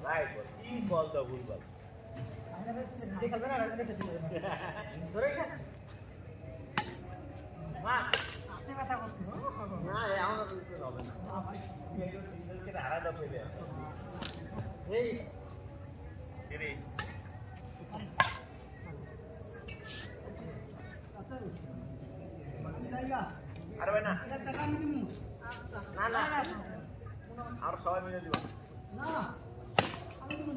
Right বল কি বল দাও ভুল বল খেলবে না ধরে মা আপনি কথা বলছেন না আমার হবে না এটা আলাদা পেলে এই রে আরে ভাই না টাকা আমি দিব না না আর সবাই মিলে দিব না না আমি দিব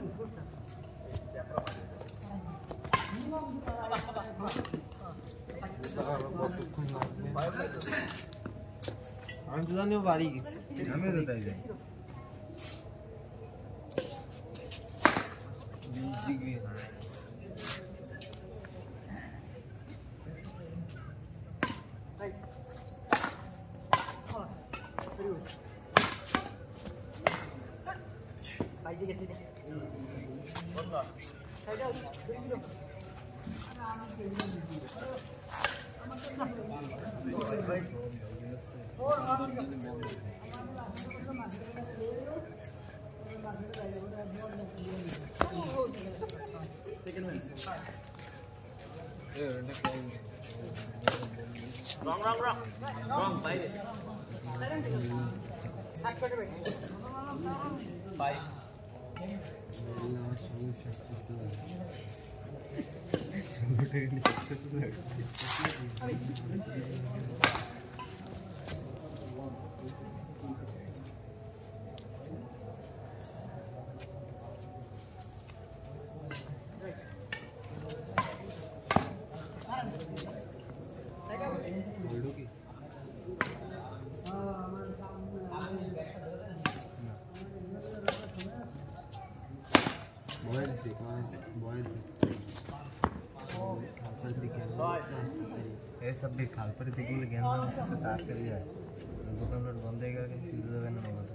আমি তো জানিও বাড়ি গেছি আমি তো তাই যাই 20 ডিগ্রি ভাই দিকে সিধে বন্ধ সাইডে দিও wrong বাইরে সাইড করে ভাই বাই सब भी खाल पर देखने लगे हैं तो ताक कर लिया दुकान पर बंद है करके फिर दुकान में बंद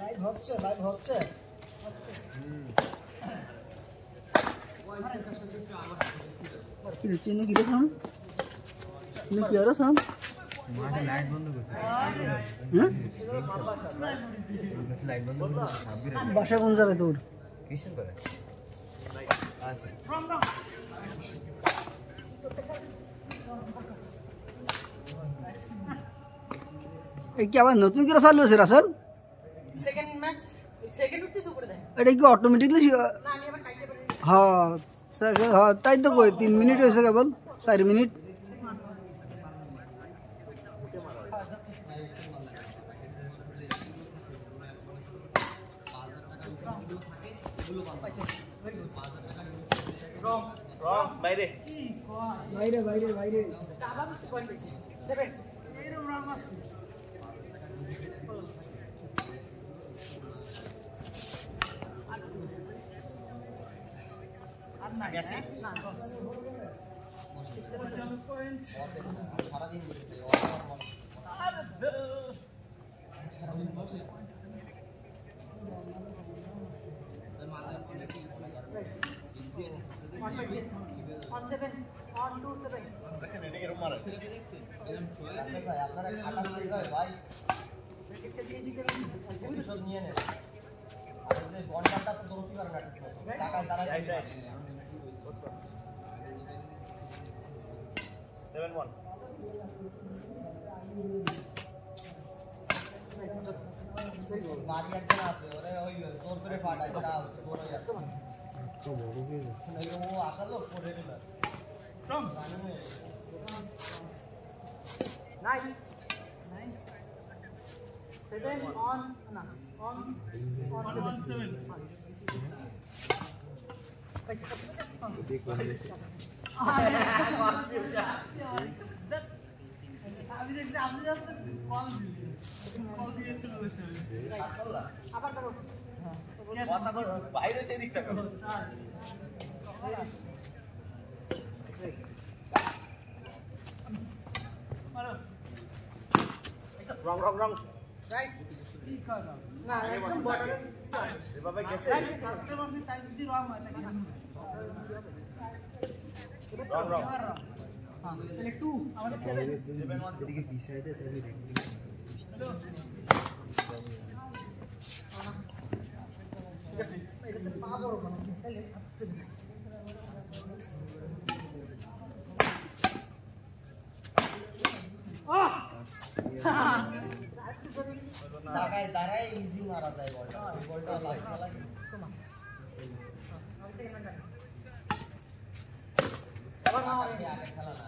লাইভ হচ্ছে চিনি কি রকম তুমি কি আর সাম माटे लाइट बंद कर लाइट बंद कर বাসা কোন জায়গায় তোর किशन करे आसे এই কি আবার নতুন করে চালু হয়েছে রাসেল সেকেন্ড ম্যাচ সেকেন্ড উঠতে শুরু করে দেয় এটা কি অটোমেটিকলি না আমি আবার কাইতে পারি হ্যাঁ হ্যাঁ তাই তো কই 3 মিনিট হয়েছে কেবল 4 মিনিট wrong বাইরে বাইরে বাইরে বাইরে আবার পয়েন্ট পেয়েছি 7 এরকম রান আছে আর না গেছে না পয়েন্ট सारा दिन on 7 on 2 7 দেখেন এটা এরকম মারে भाई আপনারা খাটা করে ভাই সব নিয়ে নেন আর এই বন্ডাটা তো দৌড়তি পারে না টাকা তারা রাইট রাইট 7-1 বাড়ি একজন আছে ওরে ওই জোর করে পাঠায় এটা দৌড় হয়ে যাচ্ছে তো বড় হয়ে গেছে ও আসলো পড়ে দিল ফ্রম 9 7 on না on 7 দেখো আমি দেখছি আপনি যাচ্ছেন কল দিয়ে চলে গেছে আবার করো কথা বল বাইরে সেই দিকটা করো wrong রাইট ঠিক কথা না একদম বর্ডারে এভাবে গেছে কাটতে মারছি তাই যদি রং হয় তাকে রং রং হ্যাঁ তাহলে 2 আমাদের 7 এদিকে বি সাইডে তাহলে রেকর্ডিং এটা পা বড় বানাই তাহলে দাঁড়ায় ইজি মারা যায় বলটা ওই বলটা লাগতে লাগে এবার না আগে খেলা না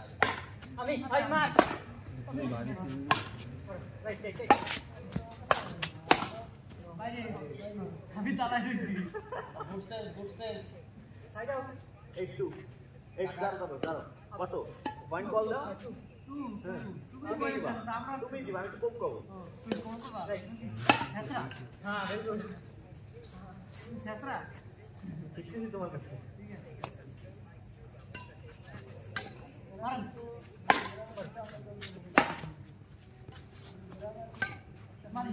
আমি ভাই মার রাইট রাইট বাইরে আমি তালাই দিছি বুঝতে সাইড আউট 82 8 দাঁড়াও দাঁড়াও কত পয়েন্ট বল দাও আমরা তুমি দিবা আমি তো কম কব তুই কোন কথা হেতরা হ্যাঁ ভেরি গুড হেতরা শিখতেছি তোমার কাছে মারুন মারি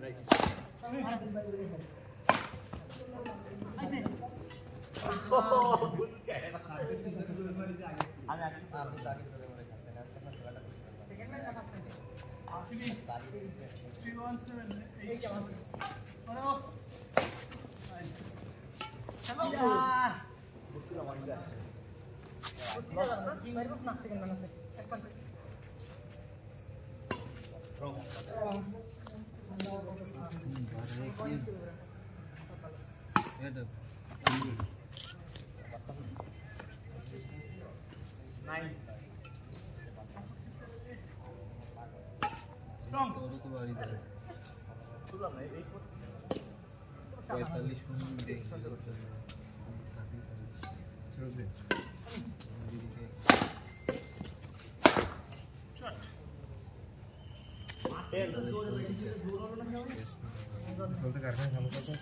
রাইট আইছে আমি আপনি আগে ধরে মরে থাকতেন আজকে আপনার খেলাটা সেকেন্ড ম্যাচ কাটা আসলে 317 এই কেমন আরে ও হ্যালো বুঝছিলাম আমি যা বুঝতে যাবে না কি মারবো না সেকেন্ড ম্যাচ আছে এক পয়েন্ট রং নাইন রং বুঝলাম না এই 45 মিনিট চলবে শট 10 চলতে কারখানা চালু করতে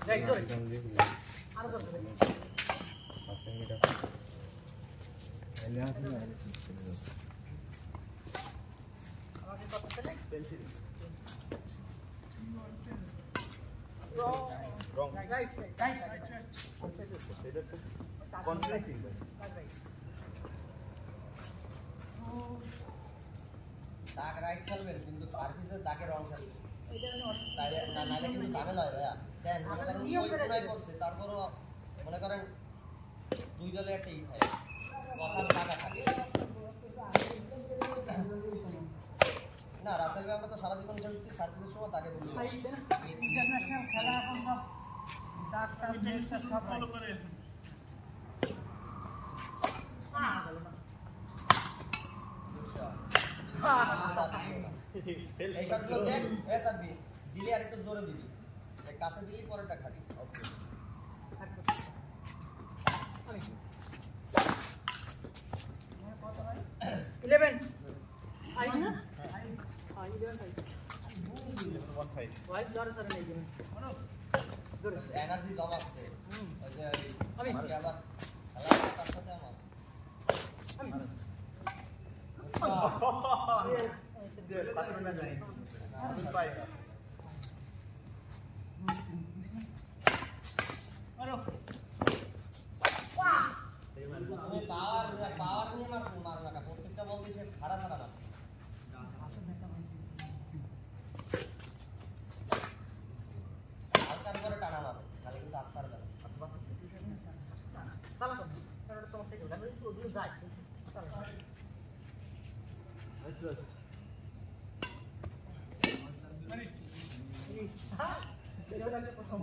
রাইট ধরে আরো ধরে 5 মিনিট আছে এলে আসলে আমাকে কত পেলে পেন্সিল রং রং রাইট রাইট রাইট এটা তো কনফিউজিং দাগ রাইট খেলবেন কিন্তু সার্ভিসের দাগে রং খেলবেন এটা তাইলে না নাইলে কিন্তু ঝামেলা হয় ভাইয়া দেন মনে করেন ওই ট্রাই করছে তারপরও মনে করেন দুই দলে একটা ই থাকে কথার টাকা থাকে না রাসেল ভাই আমরা তো সারা জীবন খেলছি সার্ভিসের সময় তাকে বলি ইন্টারন্যাশনাল খেলা এখন সব ডাকটা মেচটা সব ফলো করে এই সবগুলো দেখ এ সাবি দিলে আর একটু জোরে দিবি এই কাছে দিলেই পরেরটা খাবি ওকে 11 আই না আই 11 আই 15 ওয়াইড ধরে ধরে নেই গেম এনার্জি জমাচ্ছে ওই যে আমি আবার খেলা তার সাথে আমার আরো তুমি পাওয়ার নিয়ে মারো না প্রত্যেকটা বল দিয়ে খাড়া খাড়া না হালকার করে টানা মারো তাহলে কিন্তু আসতে পারবে না সালা কারণ তোমার থেকে আমি একটু দূর যাই সালা মারি হ্যাঁ এটা হলো প্রথম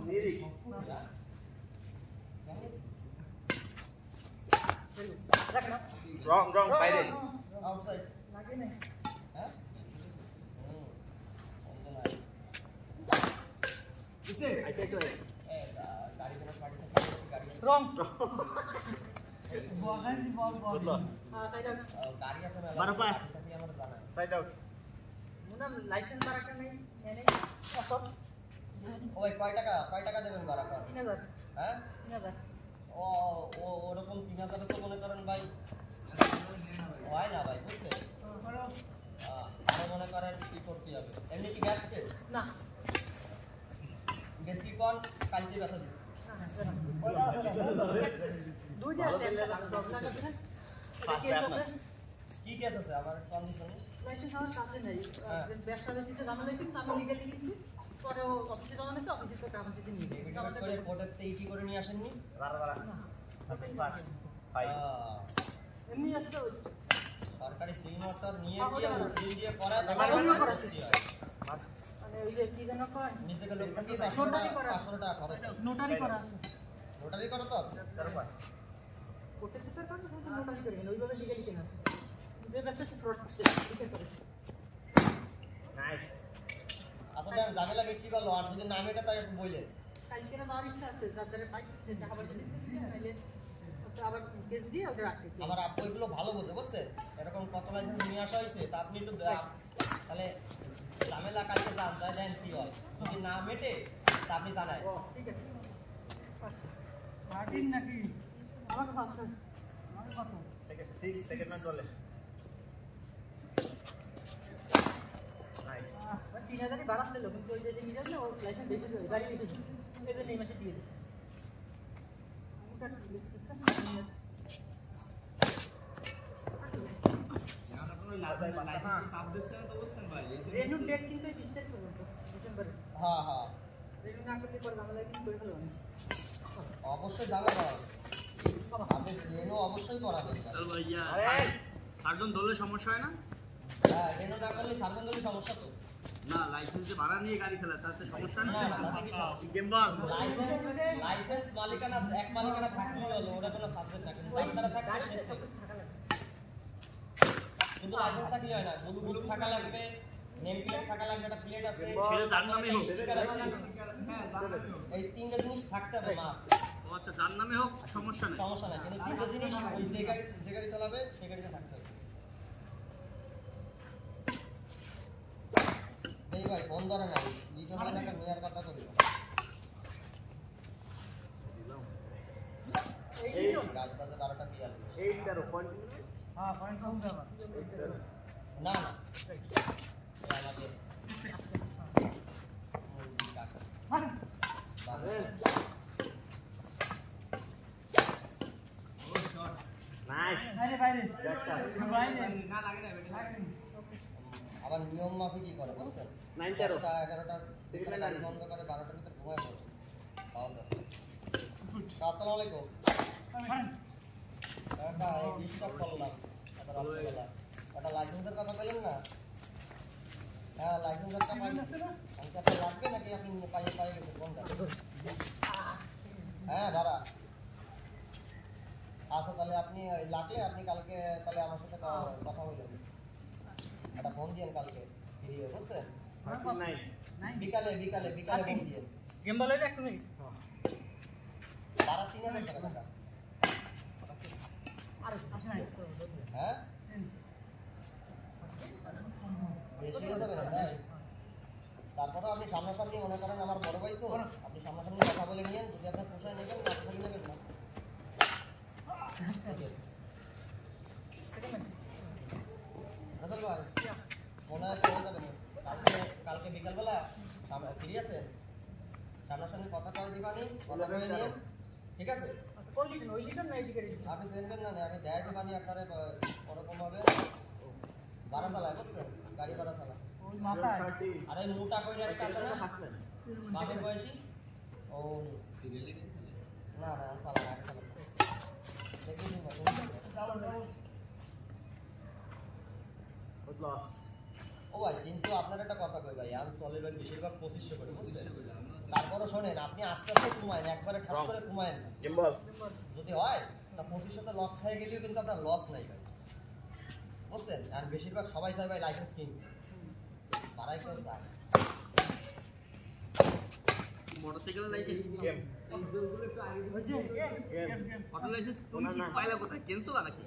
রাখ না রং রং বাইরে আউটসাইড লাগে না হ্যাঁ আইতে একটু গাড়ি করে গাড়ি রং বগাইছি বল বল বুঝলো হ্যাঁ সাইড আউট গাড়ি আছে না 12 আমার জানা সাইড আউট মুনা লাইসেন্স আর একটা নেই এনে কত ওই কয় টাকা দেবেন বারাকা 3000 হ্যাঁ 3000 ও ও ওরকম 3000 তো মনে করেন ভাই হয় না ভাই বুঝলে আরো আরো মনে করেন কি করতে হবে এমনি কি ব্যস্ত না বেশি কোন কালকে ব্যথা দিচ্ছে দুইটা আছে একটা প্রবলেম আছে না এটা কেস আছে কি কেস আছে আমার কন্ডিশনে লাইসেন্স আমার কাছে নেই ব্যবসা দিতে জানা নেই কিন্তু আমি লিগালি লিখছি পরে ও অফিসে জানা নেই তো অফিসে তো টাকা দিতে নিয়ে এগ্রিমেন্ট করে কোর্টের থেকে কি করে নিয়ে আসেননি এমনি আছে তো সরকারি সিগনেচার নিয়ে গিয়ে উকিল দিয়ে করায় মানে ওই যে কি যেন কয় নিজেকে লোকটা কি 500 টাকা খরচ নোটারি করা নোটারি করো তো কোর্টে চেষ্টা করেন কিন্তু নোটারি করবেন ওইভাবে লিগালি কেনা যে ব্যবসা সে ফ্রড করছে ঠিক আছে নাইস আচ্ছা দেন ঝামেলা বিক্রি করলো আর যদি নাম এটা তাই একটু বললেন কালকে না দেওয়ার ইচ্ছা আছে যার যারা পাই সে টাকা পয়সা দিতে নাইলে আবার কেস দিয়ে ওটা রাখতে আমার আব্বু এগুলো ভালো বোঝে বুঝছেন এরকম কত লাইসেন্স নিয়ে আসা হয়েছে তা আপনি একটু তাহলে ঝামেলা কালকে যান তাই দেন কি হয় যদি না মেটে তা আপনি জানায় ঠিক আছে মার্টিন নাকি আমাকে ভাবতে আমাকে কত 6 সেকেন্ড না চলে নাইস 3000 বাড়াতে লো কিন্তু ওই যে নিয়ে না ও লাইসেন্স দেখে দিল গাড়ি লিখে দিল এদের নেই মাসে দিয়ে দিল রেনু ডেট কিন্তু 20 তারিখ পর্যন্ত ডিসেম্বরে হ্যাঁ হ্যাঁ রেনু না করলে পরে বাংলা লাইসেন্স করে ফেলবে অবশ্যই যাবে ভাই আপনি রেনু অবশ্যই করাবেন চল ভাইয়া সার্জন দলে সমস্যা হয় না হ্যাঁ রেনু না করলে সার্জনজলি সমস্যা তো না লাইসেন্সে ভাড়া নিয়ে গাড়ি চালায় তাতে সমস্যা না নেই না তাতে কি সমস্যা? গেম বল লাইসেন্স মালিকানা এক মালিকানা থাকলেই হলো ওটা কোনো সাবজেক্ট না কিন্তু মালিকানা থাকলে শেষ হবে। কিন্তু লাইসেন্স থাকলে হয় না ব্লু থাকা লাগবে নেম প্লেট থাকা লাগবে একটা প্লেট আছে সেটা যার নামে হোক sticker আছে। এই তিনটা জিনিস থাকতে হবে মা ও আচ্ছা যার নামে হোক সমস্যা নেই সমস্যা নাই কিন্তু তিনটা জিনিস ওই যে গাড়ি চালাবে সেই গাড়িতে থাকতে হবে এই ভাই ফোন ধরে নাই লিটন ভাই একটা নেয়ার কথা করি এই রাত বাজে 12টা দিয়ে আসবে 8 তেরো কন্টিনিউ হ্যাঁ পয়েন্ট কম যাবে না না আমাদের নাইস বাইরে বাইরে একটা বাইরে আবার নিয়ম মাফিক কি করে বুঝছেন 9 তেরো 11টা গাড়ি বন্ধ করে 12টার ভিতরে ঘুমায় পড়ে তাহলে আসসালামু আলাইকুম একটা ডিস্টার্ব করলাম একটা লাইসেন্সের কথা বললেন না হ্যাঁ লাইসেন্সেরটা পাই আমাকে আপনার লাগবে নাকি আপনি পাইয়ে গেছেন কোনটা হ্যাঁ ভাড়া আচ্ছা তাহলে আপনি লাগলে আপনি কালকে তাহলে আমার সাথে কথা বললেন একটা ফোন দিয়েন কালকে ভিডিও বুঝছেন 39 বিকালে ফোন দিয়েন গেম বলে একটু নেই ভাড়া 3000 টাকা টাকা আর আসে নাই হ্যাঁ বেশি হয়ে যাবে না তাই তারপরে আপনি সামনাসামনি মনে করেন আমার বড় ভাই তো আপনি সামনাসামনি কথা বলে নিয়েন যদি আপনার পোষায় নেবেন না পোষায় নেবেন না রাসেল ভাই মনে হয় চলে যাবেন কালকে বিকালবেলা ফ্রি আছে সামনাসামনি কথা কয়ে দিবানি কথা বলে নিয়েন ঠিক আছে কোন লিখেন ওই লিখেন না এই দিকে আপনি চেনবেন না আমি দেয় দিবানি আপনারে ওরকম ভাবে ভাড়া চালায় বুঝছেন গাড়ি ভাড়া চালায় ওই মাথায় আরে মোটা কইরা একটা আছে না বাপের বয়সী ও না না চালা না চালা দেখি দিন না বুঝলো ও ভাই কিন্তু আপনার একটা কথা কই ভাই আমি চলে ভাই বেশিরভাগ 2500 করে বুঝছেন তারপরে শোনেন আপনি আস্তে আস্তে কমায়েন একবারে ঠাস করে কমায়েন না গেম বল যদি হয় তা 2500 তে লস খাই গেলেও কিন্তু আপনার লস নাই ভাই বুঝছেন আর বেশিরভাগ সবাই চায় ভাই লাইসেন্স কিনতে বাড়াই করে চায় মোটরসাইকেলের licence game game auto licence তুমি কি পাইলা কোথায় ক্যান্সেল নাকি